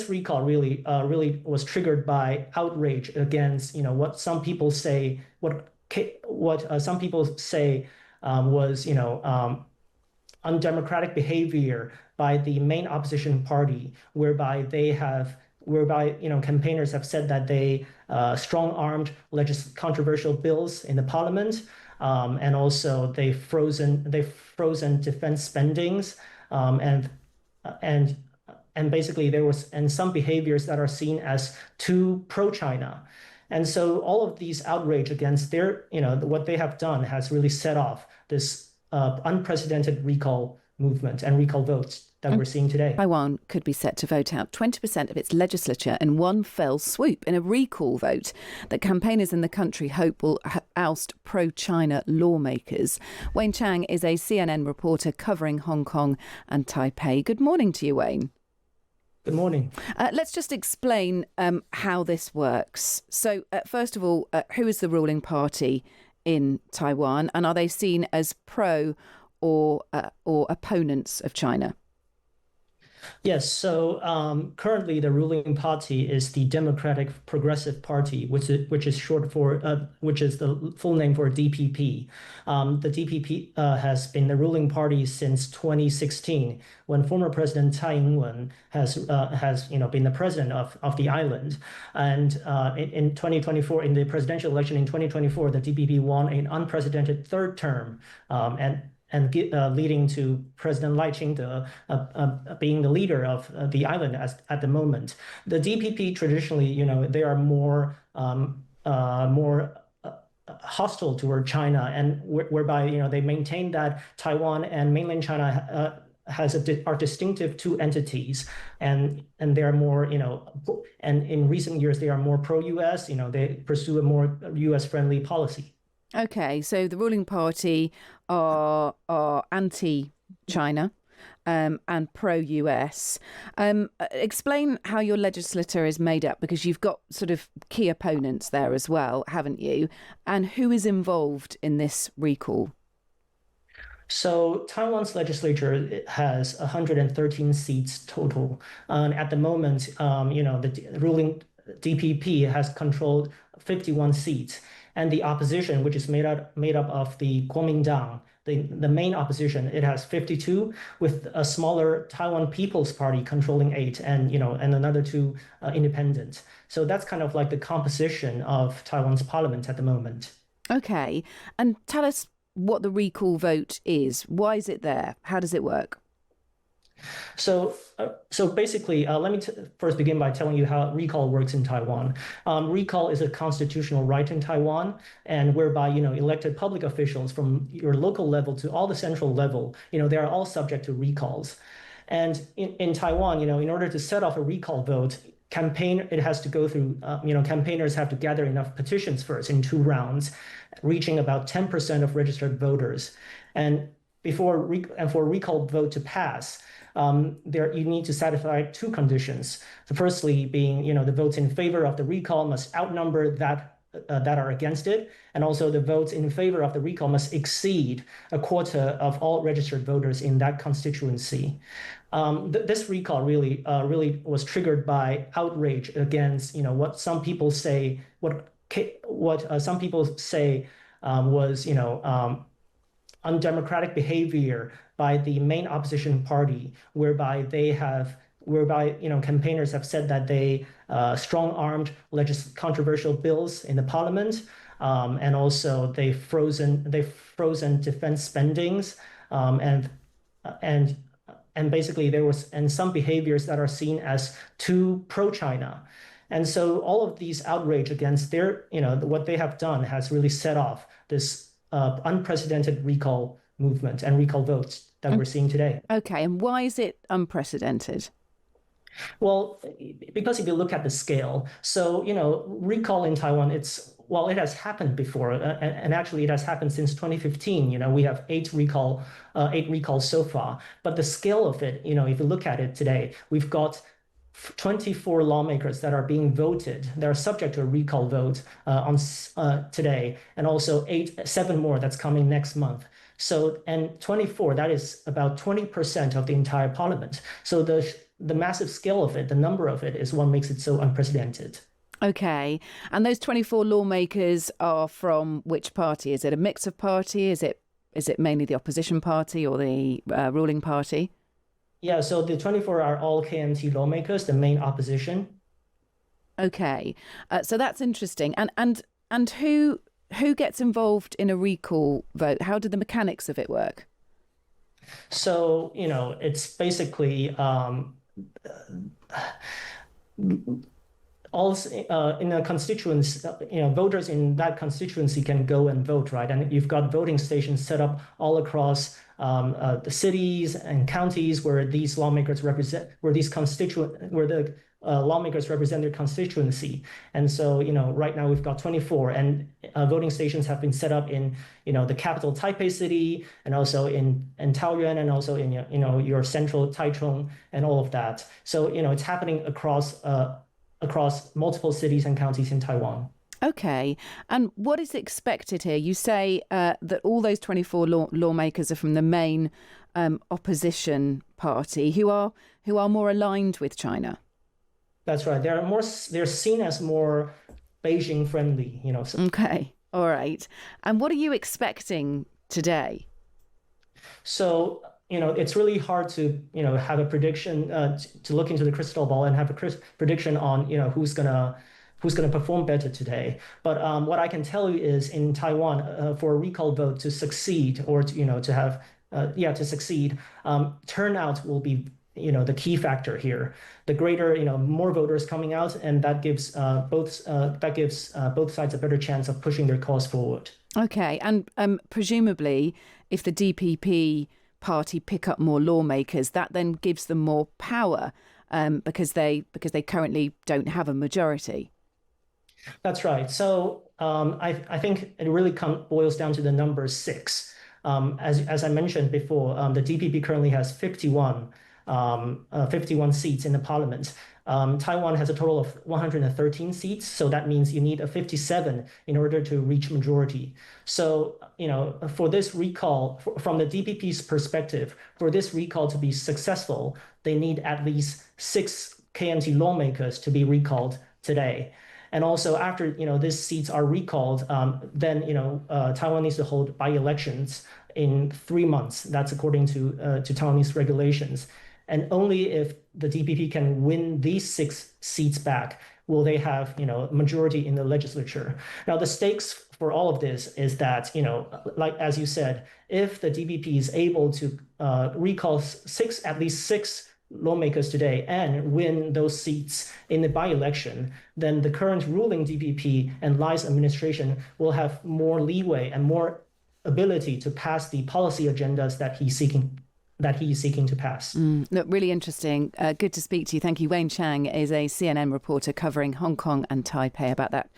this recall really was triggered by outrage against, what some people say, what some people say was, undemocratic behavior by the main opposition party, whereby campaigners have said that they strong-armed controversial bills in the parliament, and also they've frozen defense spendings, and and and basically there was and some behaviors that are seen as too pro-China. And so all of these outrage against what they have done has really set off this unprecedented recall movement and recall votes that we're seeing today. Taiwan could be set to vote out 20% of its legislature in one fell swoop in a recall vote that campaigners in the country hope will oust pro-China lawmakers. Wayne Chang is a CNN reporter covering Hong Kong and Taipei. Good morning to you, Wayne. Good morning. Let's just explain how this works. So, first of all, who is the ruling party in Taiwan, and are they seen as pro or opponents of China? Yes, so currently the ruling party is the Democratic Progressive Party, which is short for which is the full name for DPP. The DPP has been the ruling party since 2016, when former President Taiwan has been the president of the island. And in 2024, in the presidential election in 2024, the DPP won an unprecedented third term, and leading to President Lai Ching-te being the leader of the island at the moment. The DPP traditionally, they are more hostile toward China, and whereby they maintain that Taiwan and mainland China are distinctive two entities, and they're more, and in recent years they are more pro-US. They pursue a more US friendly policy. Okay, so the ruling party are anti-China and pro-US. Explain how your legislature is made up, because you've got sort of key opponents there as well, haven't you? And who is involved in this recall? So Taiwan's legislature has 113 seats total. At the moment, the ruling DPP has controlled 51 seats. And the opposition, which is made up of the Kuomintang, the main opposition, it has 52, with a smaller Taiwan People's Party controlling 8, and another 2 independent. So that's kind of like the composition of Taiwan's parliament at the moment. Okay, and tell us what the recall vote is. Why is it there? How does it work? So basically, let me first begin by telling you how recall works in Taiwan. Recall is a constitutional right in Taiwan, and whereby elected public officials from your local level to all the central level, they are all subject to recalls. And in Taiwan, in order to set off a recall vote, it has to go through, campaigners have to gather enough petitions first in 2 rounds, reaching about 10% of registered voters. And for a recall vote to pass, you need to satisfy 2 conditions. The firstly being, the votes in favor of the recall must outnumber that are against it, and also the votes in favor of the recall must exceed a quota of all registered voters in that constituency. This recall really was triggered by outrage against, what some people say was, undemocratic behavior by the main opposition party, whereby campaigners have said that they strong-armed controversial bills in the parliament, and also they've frozen defense spendings, and basically there was some behaviors that are seen as too pro-China. And so all of these outrage against what they have done has really set off this unprecedented recall movement and recall votes that we're seeing today. Okay, and why is it unprecedented? Well, because if you look at the scale, so, recall in Taiwan, it has happened before, and actually it has happened since 2015. We have 8 recalls so far. But the scale of it, if you look at it today, we've got 24 lawmakers that are being voted. They're subject to a recall vote today, and also 7 more that's coming next month. So, and 24, that is about 20% of the entire parliament. So the massive scale of it, the number of it, is what makes it so unprecedented. Okay. And those 24 lawmakers are from which party? Is it a mix of party? Is it mainly the opposition party or the ruling party? Yeah, so the 24 are all KMT lawmakers, the main opposition. Okay. So that's interesting. And who gets involved in a recall vote? How do the mechanics of it work? So, it's basically all in a constituency, voters in that constituency can go and vote, right? And you've got voting stations set up all across the cities and counties where these lawmakers represent, where the lawmakers represent their constituency. And so, right now we've got 24, and voting stations have been set up in, the capital Taipei city, and also in Taoyuan, and also in, your central Taichung, and all of that. So, it's happening across multiple cities and counties in Taiwan. Okay. And what is expected here? You say that all those 24 lawmakers are from the main opposition party who are more aligned with China. That's right. They're seen as more Beijing friendly, Okay. All right. And what are you expecting today? So, it's really hard to, have a prediction, to look into the crystal ball and have a prediction on, who's gonna perform better today. But what I can tell you is in Taiwan, for a recall vote to succeed, or to succeed, turnout will be, the key factor here. The greater, more voters coming out, and that gives both sides a better chance of pushing their cause forward. Okay. And presumably, if the DPP party pick up more lawmakers, that then gives them more power because they currently don't have a majority. That's right. So I think it really boils down to the number six. As I mentioned before, the DPP currently has 51 seats in the parliament. Taiwan has a total of 113 seats, so that means you need a 57 in order to reach majority. So, for this recall, from the DPP's perspective, for this recall to be successful, they need at least 6 KMT lawmakers to be recalled today. And also after, these seats are recalled, then, Taiwan needs to hold by-elections in 3 months. That's according to Taiwanese regulations. And only if the DPP can win these 6 seats back will they have, majority in the legislature. Now, the stakes for all of this is that, like as you said, if the DPP is able to recall at least six lawmakers today and win those seats in the by-election, then the current ruling DPP and Lai's administration will have more leeway and more ability to pass the policy agendas that he is seeking to pass. Look, really interesting. Good to speak to you. Thank you. Wayne Chang is a CNN reporter covering Hong Kong and Taipei about that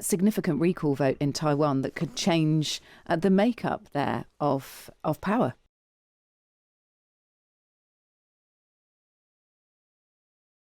significant recall vote in Taiwan that could change the makeup there of power.